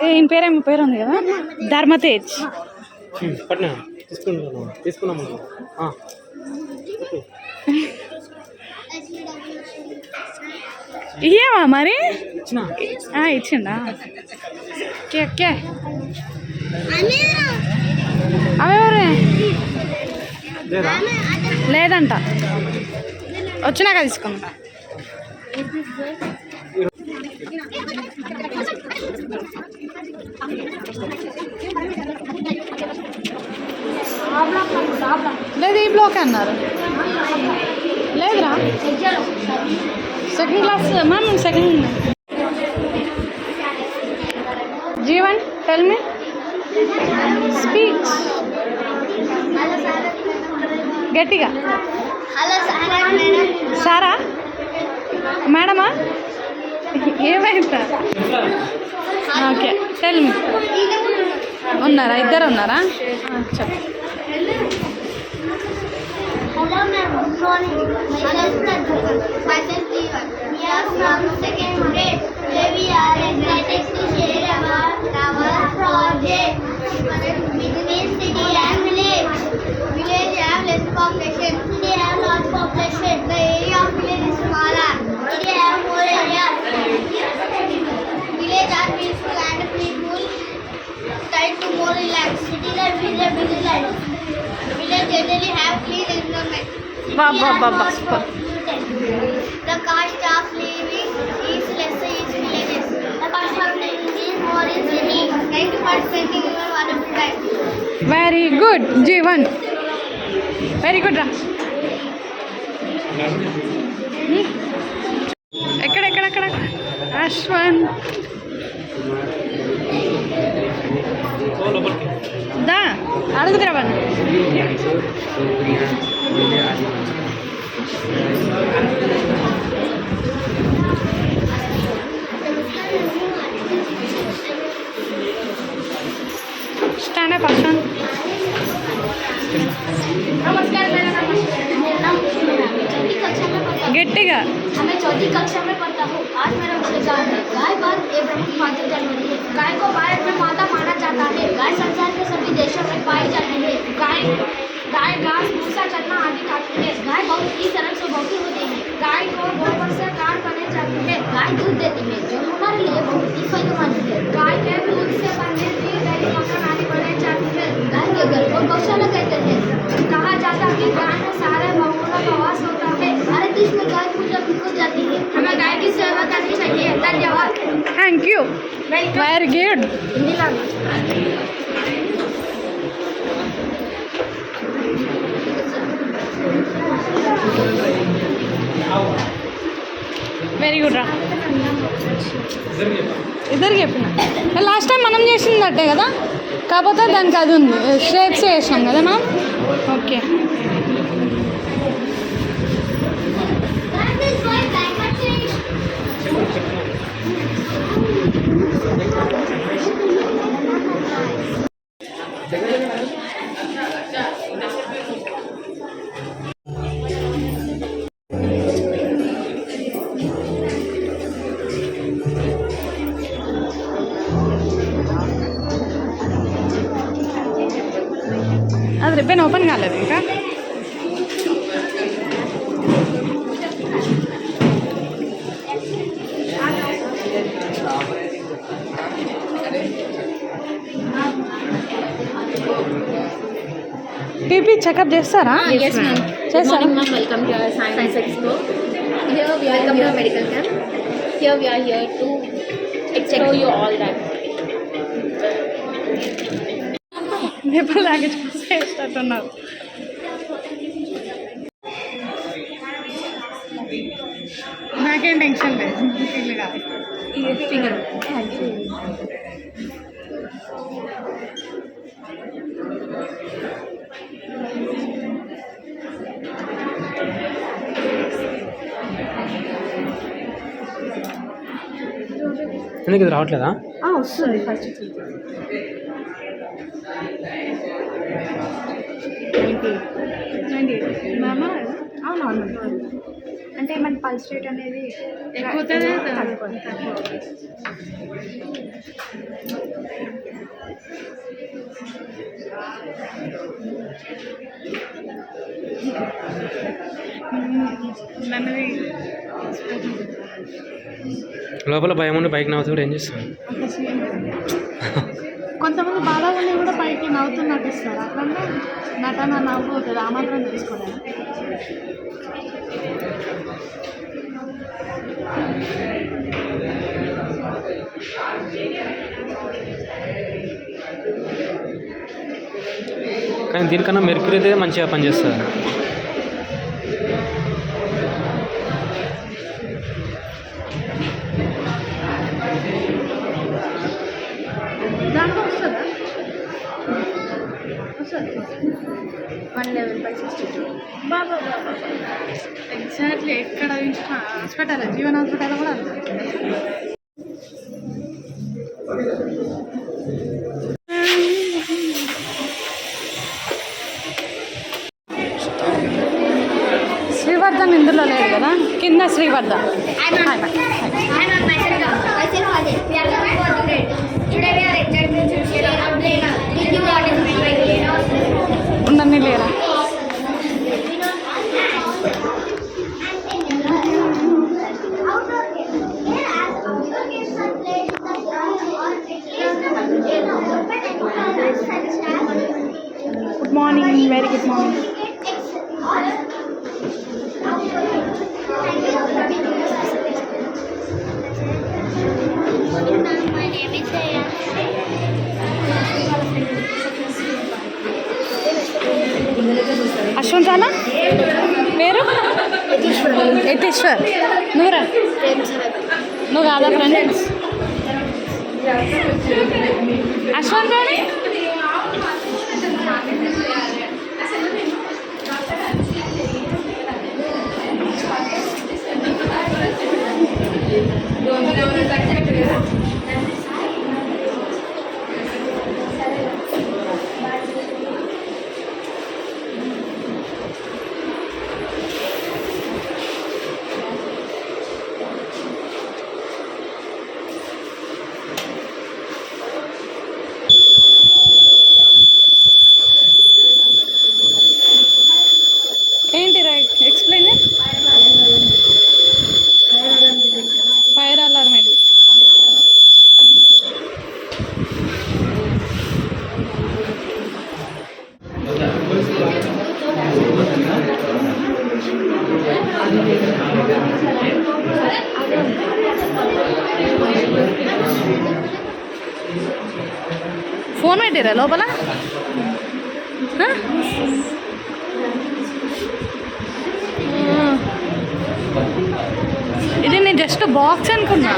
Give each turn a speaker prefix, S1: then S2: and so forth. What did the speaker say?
S1: ఈయన పేరేమో పేరు ఉంది కదా, ధర్మతేజ్. ఇయ్యవా మరి? ఇచ్చిండా? అవెవరే లేదంట, వచ్చినాక తీసుకుంటా. లేదు ఈ బ్లాక్ అన్నారు. లేదురా second class ma'am, second. Jeevan tell me speech గట్టిగా. సారా మేడమా? ఏమైందా? Okay tell me. ఉన్నారా? ఇద్దరు ఉన్నారా? చెప్పు.
S2: Hello ma'am, good morning. My name is myself Jeevan. We are from second grade. Today we are excited to share our project. Between city and village. Village have less population. City have large population. The area of village is smaller. City have more area. Village are peaceful and people try to more relax. City life is a busy life. Village generally have clean environment. The cost of living is less in villages. The cost of living is more in city. 90% in your wonderful life.
S1: Very good, Jeevan. Very good, Ra. ఎక్కడ అశ్వంత్ దా అడుగుతురా వాళ్ళు. Stand up आसन.
S2: नमस्कार, मेरा नाम
S1: गट्टिगा.
S2: मैं चौथी कक्षा में पढ़ता हूँ. आज मेरा विचार है गाय बात एवं माता जन्मती है. गाय को भारत में माता माना जाता है. गाय संसार के सभी देशों में पाई जाती है. गाय घास भूसा चना आदि खाती है. गाय बहुत ही सरल स्वभाव की होती है. गाय को गोबर से काट बनाई जाती है. गाय दूध देती है जो हमारे लिए बहुत ही फायदेमंद है. गाय के दूध से पनीर घी दही मक्खन आदि बनाई जाती है. गाय के घर को गौशाला कहते हैं. कहा जाता है कि गाय में सारे भगवानों का वास होता है. हमारे देश में गाय पूजा बिल्कुल जाती है. हमें गाय की सेवा करनी चाहिए. धन्यवाद.
S1: Thank you. Very good. Very good రా. ఇద్దరికి చెప్పిన లాస్ట్ టైం మనం చేసిందట్టే కదా, కాకపోతే దానికి అది ఉంది షేప్స్ చేసాం కదా మనం. ఓకే అది రిబ్బన్ ఓపెన్ కాలేదు ఇంకా. టీపీ చెకప్ చేస్తారా? చేస్తారా?
S3: Welcome to our science expo. Here we are to medical camp. Here we are here to explore you all that.
S1: ఎప్పుడు లాగేజ్ చేస్తున్నారు. నాకేం టెన్షన్ లేదు.
S4: ఎందుకు ఇది రావట్లేదా?
S1: వస్తుంది ఫస్ట్ 98 నార్మల్ నార్మల్
S2: అంటే మన పల్స్ రేట్ అనేది
S1: ఎక్కువ నన్నది
S4: లోపల భయం ఉండి బైక్ నవ్వుతూ కూడా ఏం చేస్తాను.
S1: కొంతమంది బాధగా ఉండి కూడా పైకి నవ్వుతున్నట్టు ఇస్తారు. అట్లంటే నటన నవ్వు అవుతుంది. ఆ మాత్రం తెలుసుకోవాలి.
S4: కానీ దీనికన్నా మెర్క్యూరీదే మంచిగా పనిచేస్తుంది.
S1: దాంట్లో వస్తుందా? వస్తుంది.
S3: 1 level by 62.
S1: బాబా ఎగ్జాక్ట్లీ ఎక్కడ హాస్పిటల్ జీవన్ హాస్పిటల్ కూడా అంతే. శ్రీవర్ధన్ ఇందులో లేదు కదా, కింద శ్రీవర్ధన్. ఉండని లేరా? Good morning, very good morning. Ashwanth అన్న పేరు యతీశ్వర్. నువ్వురా? నువ్వు కాదా ఫ్రెండ్? అశ్వంత్ అని ఏంటి రైట్ ఎక్స్ప్లెయిన్. ఫైర్ అలారం ఇది. ఫోన్ పెట్టిరా లోపల? ఇది నేను జస్ట్ బాక్స్ అనుకున్నా.